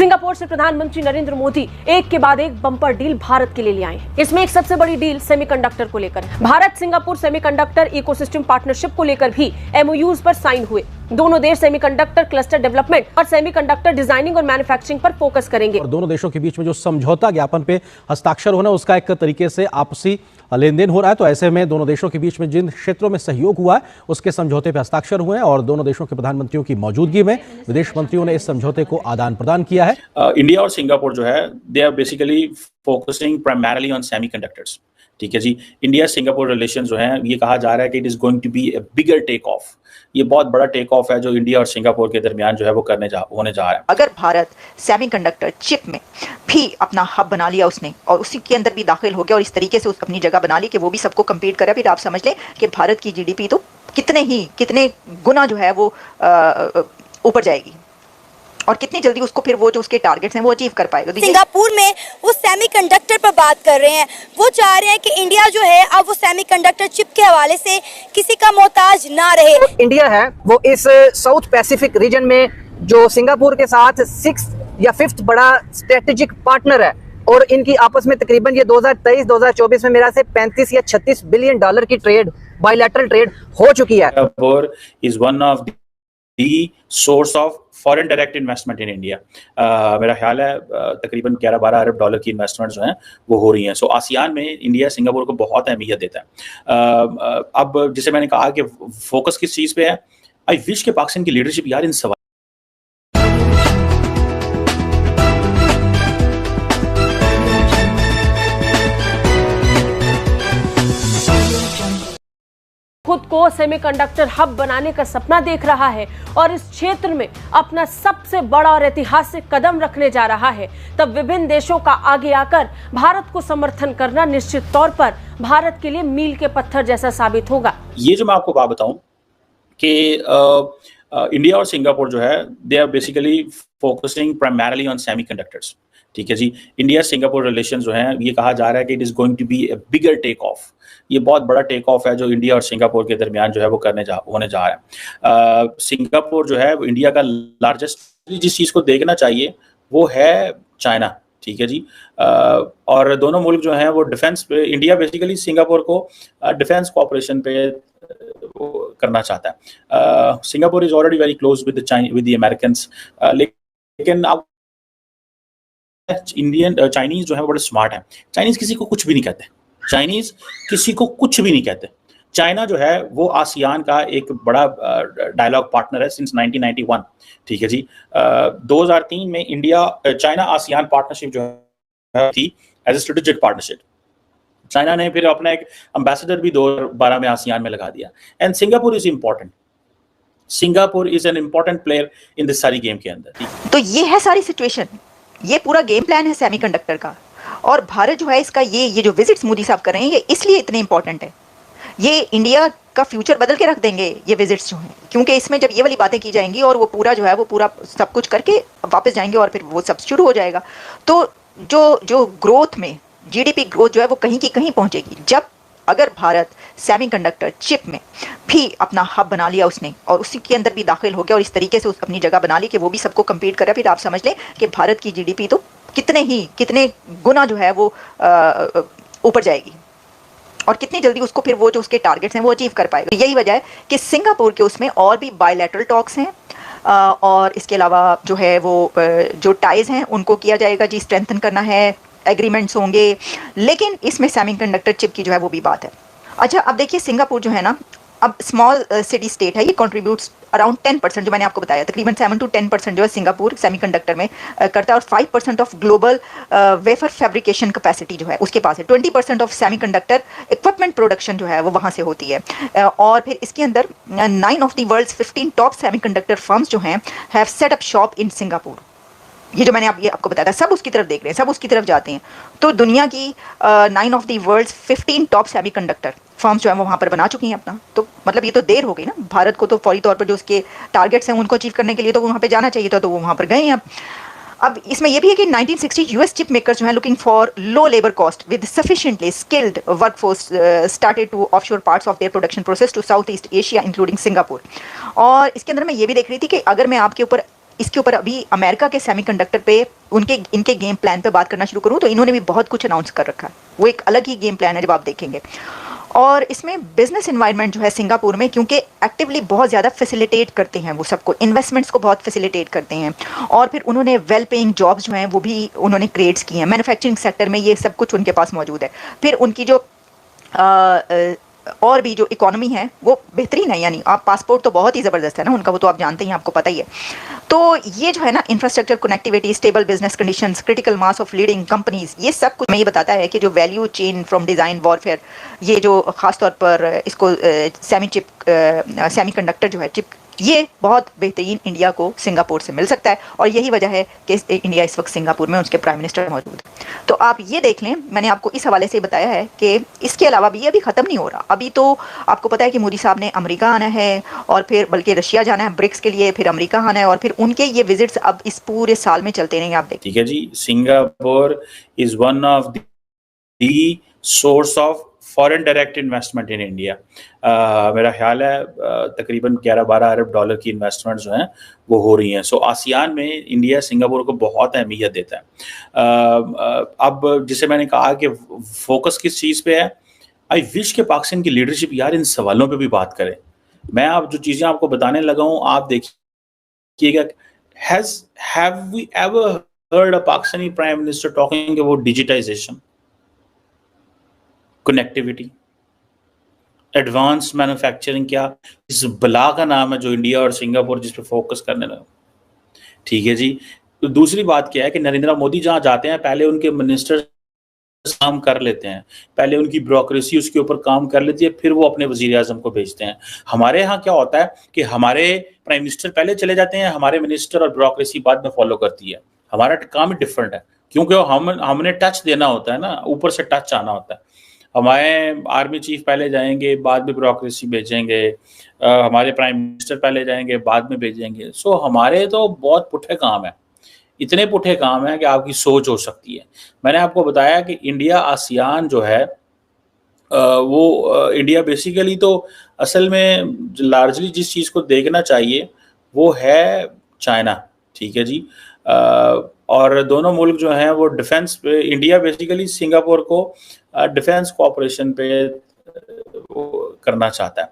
Singapore से प्रधानमंत्री नरेंद्र मोदी एक के बाद एक बम्पर डील भारत के लिए ले आए हैं। इसमें एक सबसे बड़ी डील सेमीकंडक्टर को लेकर है। Bharat Singapore semiconductor ecosystem partnership को लेकर भी एमओयूज पर साइन हुए। दोनों देश सेमीकंडक्टर क्लस्टर डेवलपमेंट और सेमीकंडक्टर डिजाइनिंग और मैन्युफैक्चरिंग पर फोकस करेंगे। और दोनों देशों के बीच में जो समझौता ज्ञापन पे हस्ताक्षर होना, उसका एक तरीके से आपसी लेन देन हो रहा है। तो ऐसे में दोनों देशों के बीच में जिन क्षेत्रों में सहयोग हुआ है उसके समझौते पे हस्ताक्षर हुए हैं और दोनों देशों के प्रधानमंत्रियों की मौजूदगी में विदेश मंत्रियों ने इस समझौते को आदान प्रदान किया है। इंडिया और सिंगापुर जो है, they are basically focusing primarily on semiconductors. ठीक है जी। इंडिया सिंगापुर रिलेशन जो है, ये कहा जा रहा है कि it is going to be a bigger take off. ये बहुत बड़ा टेक ऑफ है जो इंडिया और सिंगापुर के दरमियान जो है वो होने जा रहा है। अगर भारत सेमीकंडक्टर चिप में भी अपना हब बना लिया उसने और उसी के अंदर भी दाखिल हो गया और इस तरीके से अपनी जगह बना ली कि वो भी सबको कम्पीट करे, फिर आप समझ लें कि भारत की जीडीपी तो कितने गुना जो है वो ऊपर जाएगी और कितनी जल्दी उसको फिर वो जो उसके टारगेट्स हैं वो अचीव कर पाएगा। सिंगापुर में वो सेमीकंडक्टर पर बात कर रहे हैं। वो चाह रहे हैं कि इंडिया जो है अब वो सेमीकंडक्टर चिप के हवाले से किसी का मोहताज ना रहे। इंडिया है वो इस साउथ पैसिफिक रीजन में जो सिंगापुर के साथ 6th या 5th बड़ा स्ट्रेटेजिक पार्टनर है और इनकी आपस में तकरीबन ये 2023-2024 में मेरा से 35 या 36 बिलियन डॉलर की ट्रेड, बायलैटरल ट्रेड हो चुकी है। Singapore is one of the source of foreign direct investment in India. मेरा ख्याल है तकरीबन 11-12 अरब डॉलर की इन्वेस्टमेंट जो हैं वो हो रही हैं। सो आसियान में इंडिया सिंगापुर को बहुत अहमियत देता है। अब जैसे मैंने कहा कि फोकस किस चीज़ पे है, आई विश के पाकिस्तान की लीडरशिप यार इन सवाल खुद को सेमीकंडक्टर हब बनाने का सपना देख रहा है और इस क्षेत्र में अपना सबसे बड़ा और ऐतिहासिक कदम रखने जा रहा है, तब विभिन्न देशों का आगे आकर भारत को समर्थन करना निश्चित तौर पर भारत के लिए मील के पत्थर जैसा साबित होगा। ये जो मैं आपको बात बताऊं कि इंडिया और सिंगापुर जो है, they are basically focusing primarily on semiconductors. ठीक है जी। इंडिया सिंगापुर रिलेशन जो है, ये कहा जा रहा है कि it is going to be a bigger take off. ये बहुत बड़ा टेक ऑफ है जो इंडिया और सिंगापुर के दरमियान जो है वो होने जा रहा है। सिंगापुर जो है वो इंडिया का लार्जेस्ट, जिस चीज़ को देखना चाहिए वो है चाइना। ठीक है जी। और दोनों मुल्क जो हैं वो डिफेंस पे, इंडिया बेसिकली सिंगापुर को डिफेंस कोऑपरेशन पे करना चाहता है। Singapore is already very close with the Americans, लेकिन अब चाइनीज जो है वो बड़े स्मार्ट हैं। चाइनीज किसी को कुछ भी नहीं कहते। चाइनीज किसी को कुछ भी नहीं कहते। चाइना जो है वो आसियान का एक बड़ा डायलॉग पार्टनर है सिंस 1991। ठीक है जी। 2003 में इंडिया चाइना आसियान पार्टनरशिप जो है थी as a strategic partnership. China ने फिर अपना एक एम्बेसडर भी 2012 में आसियान में लगा दिया। And Singapore is important. Singapore is an important player in this सारी गेम के अंदर। तो ये है सारी सिचुएशन, ये पूरा गेम प्लान है सेमीकंडक्टर का। और भारत जो है इसका ये जो विजिट्स मोदी साहब कर रहे हैं ये इसलिए इतने इंपॉर्टेंट है। ये इंडिया का फ्यूचर बदल के रख देंगे ये विजिट्स जो हैं, क्योंकि इसमें जब ये वाली बातें की जाएंगी और वो पूरा जो है वो पूरा सब कुछ करके वापस जाएंगे और फिर वो सब शुरू हो जाएगा। तो जो ग्रोथ में जीडीपी ग्रोथ जो है वो कहीं की कहीं पहुंचेगी। जब अगर भारत सेमीकंडक्टर चिप में भी अपना हब बना लिया उसने और उसी के अंदर भी दाखिल हो गया और इस तरीके से अपनी जगह बना ली कि वो भी सबको कम्पीट करे, फिर आप समझ लें कि भारत की जीडीपी तो कितने गुना जो है वो ऊपर जाएगी और कितनी जल्दी उसको फिर वो जो उसके टारगेट्स हैं वो अचीव कर पाएगा। यही वजह है कि सिंगापुर के उसमें और भी बायलैटरल टॉक्स हैं और इसके अलावा जो है वो जो टाइज हैं उनको किया जाएगा जी, स्ट्रेंथन करना है, एग्रीमेंट्स होंगे, लेकिन इसमें सेमीकंडक्टर चिप की जो है वो भी बात है। अच्छा, अब देखिए सिंगापुर जो है ना, अब स्मॉल सिटी स्टेट है, ये कंट्रीब्यूट्स अराउंड 10%, जो मैंने आपको बताया तकरीबन 7 to 10% जो है सिंगापुर सेमीकंडक्टर में करता है और 5% of global wafer fabrication capacity जो है उसके पास है। 20% ऑफ सेमीकंडक्टर इक्विपमेंट प्रोडक्शन जो है वो वहाँ से होती है। और फिर इसके अंदर 9 of the world's 15 top semiconductor firms जो हैं have set up shop in Singapore. ये जो मैंने आपको बताया था, सब उसकी तरफ देख रहे हैं, सब उसकी तरफ जाते हैं। तो दुनिया की 9 of the world's 15 top semiconductor firms जो है वो वहाँ पर बना चुकी हैं अपना। तो मतलब ये तो देर हो गई ना, भारत को तो फौरी तौर पर जो उसके टारगेट्स हैं उनको अचीव करने के लिए तो वहाँ पे जाना चाहिए था, तो वो वहाँ पर गए हैं। अब इसमें यह भी है कि 1960 यूएस चिप मेकर्स जो है looking for low labour cost with sufficiently skilled workforce started to offshore parts of their production process to South East Asia including Singapore. और इसके अंदर मैं ये भी देख रही थी कि अगर मैं आपके ऊपर इसके ऊपर अभी अमेरिका के सेमीकंडक्टर पे इनके गेम प्लान पे बात करना शुरू करूँ तो इन्होंने भी बहुत कुछ अनाउंस कर रखा है। वो एक अलग ही गेम प्लान है जब आप देखेंगे। और इसमें बिजनेस इन्वायरमेंट जो है सिंगापुर में, क्योंकि एक्टिवली बहुत ज़्यादा फैसिलिटेट करते हैं वो सबको, इन्वेस्टमेंट्स को बहुत फैसिलिटेट करते हैं। और फिर उन्होंने वेल पेइंग जॉब्स जो हैं वो भी उन्होंने क्रिएट्स किए हैं। मैन्युफैक्चरिंग सेक्टर में ये सब कुछ उनके पास मौजूद है। फिर उनकी जो और भी जो इकोनॉमी है वो बेहतरीन है। यानी आप पासपोर्ट तो बहुत ही ज़बरदस्त है ना उनका, वो तो आप जानते हैं, आपको पता ही है। तो ये जो है ना infrastructure, connectivity, stable business conditions, critical mass of leading companies, ये सब कुछ में ये बताता है कि जो value chain from design warfare, ये जो ख़ास तौर पर इसको सेमीकंडक्टर जो है चिप, ये बहुत बेहतरीन इंडिया को सिंगापुर से मिल सकता है। और यही वजह है कि इंडिया इस वक्त सिंगापुर में उसके प्राइम मिनिस्टर मौजूद है। तो आप ये देख लें, मैंने आपको इस हवाले से बताया है कि इसके अलावा भी ये अभी ख़त्म नहीं हो रहा। अभी तो आपको पता है कि मोदी साहब ने अमेरिका आना है और फिर बल्कि रशिया जाना है ब्रिक्स के लिए, फिर अमेरिका आना है और फिर उनके ये विजिट्स अब इस पूरे साल में चलते रहेंगे। आप देखिए। ठीक है जी, Singapore is one of the source of foreign direct investment in India. मेरा ख्याल है तकरीबन 11-12 अरब डॉलर की इन्वेस्टमेंट जो हैं वो हो रही हैं। सो आसियान में इंडिया सिंगापुर को बहुत अहमियत देता है। अब जिसे मैंने कहा कि फोकस किस चीज़ पे है, आई विश के पाकिस्तान की लीडरशिप यार इन सवालों पे भी बात करे। मैं आप जो चीज़ें आपको बताने लगा हूँ आप देखिएगा। Have we ever heard a Pakistani prime minister talking about digitisation, connectivity, advance manufacturing? क्या इस बला का नाम है जो इंडिया और सिंगापुर जिस पे फोकस करने लगा। ठीक है जी। तो दूसरी बात क्या है कि नरेंद्र मोदी जहां जाते हैं पहले उनके मिनिस्टर काम कर लेते हैं, पहले उनकी ब्यूरोक्रेसी उसके ऊपर काम कर लेती है, फिर वो अपने वजीर आजम को भेजते हैं। हमारे यहाँ क्या होता है कि हमारे प्राइम मिनिस्टर पहले चले जाते हैं, हमारे मिनिस्टर और ब्यूरोक्रेसी बाद में फॉलो करती है। हमारा काम ही डिफरेंट है क्योंकि हमने टच देना होता है ना, ऊपर से टच आना होता है। हमारे आर्मी चीफ पहले जाएंगे, बाद में ब्यूरोक्रेसी भेजेंगे, हमारे प्राइम मिनिस्टर पहले जाएंगे, बाद में भेजेंगे। सो हमारे तो बहुत पुठे काम है, इतने पुठे काम है कि आपकी सोच हो सकती है। मैंने आपको बताया कि इंडिया आसियान जो है वो इंडिया बेसिकली तो असल में लार्जली जिस चीज़ को देखना चाहिए वो है चाइना। ठीक है जी। और दोनों मुल्क जो हैं वो डिफेंस पे, इंडिया बेसिकली सिंगापुर को डिफेंस कोऑपरेशन पे करना चाहता है।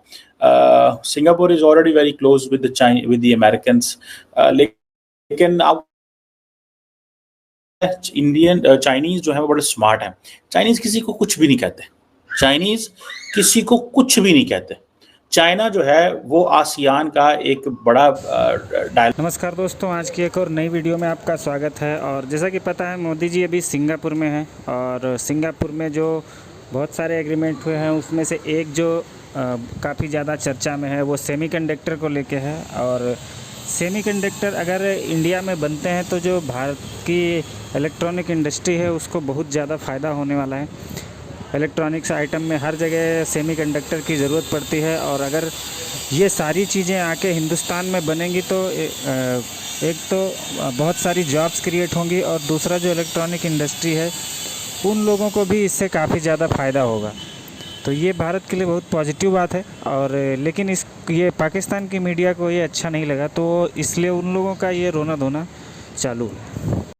Singapore is already very close with the Americans, लेकिन आप चाइनीज जो है वो बड़े स्मार्ट हैं। चाइनीज किसी को कुछ भी नहीं कहते, चाइनीज किसी को कुछ भी नहीं कहते। चाइना जो है वो आसियान का एक बड़ा नमस्कार दोस्तों, आज की एक और नई वीडियो में आपका स्वागत है। और जैसा कि पता है मोदी जी अभी सिंगापुर में हैं और सिंगापुर में जो बहुत सारे एग्रीमेंट हुए हैं उसमें से एक जो काफ़ी ज़्यादा चर्चा में है वो सेमीकंडक्टर को लेके है। और सेमीकंडक्टर अगर इंडिया में बनते हैं तो जो भारत की इलेक्ट्रॉनिक इंडस्ट्री है उसको बहुत ज़्यादा फ़ायदा होने वाला है। इलेक्ट्रॉनिक्स आइटम में हर जगह सेमीकंडक्टर की ज़रूरत पड़ती है और अगर ये सारी चीज़ें आके हिंदुस्तान में बनेंगी तो एक तो बहुत सारी जॉब्स क्रिएट होंगी और दूसरा जो इलेक्ट्रॉनिक इंडस्ट्री है उन लोगों को भी इससे काफ़ी ज़्यादा फ़ायदा होगा। तो ये भारत के लिए बहुत पॉजिटिव बात है। और लेकिन ये पाकिस्तान की मीडिया को ये अच्छा नहीं लगा, तो इसलिए उन लोगों का ये रोना धोना चालू है।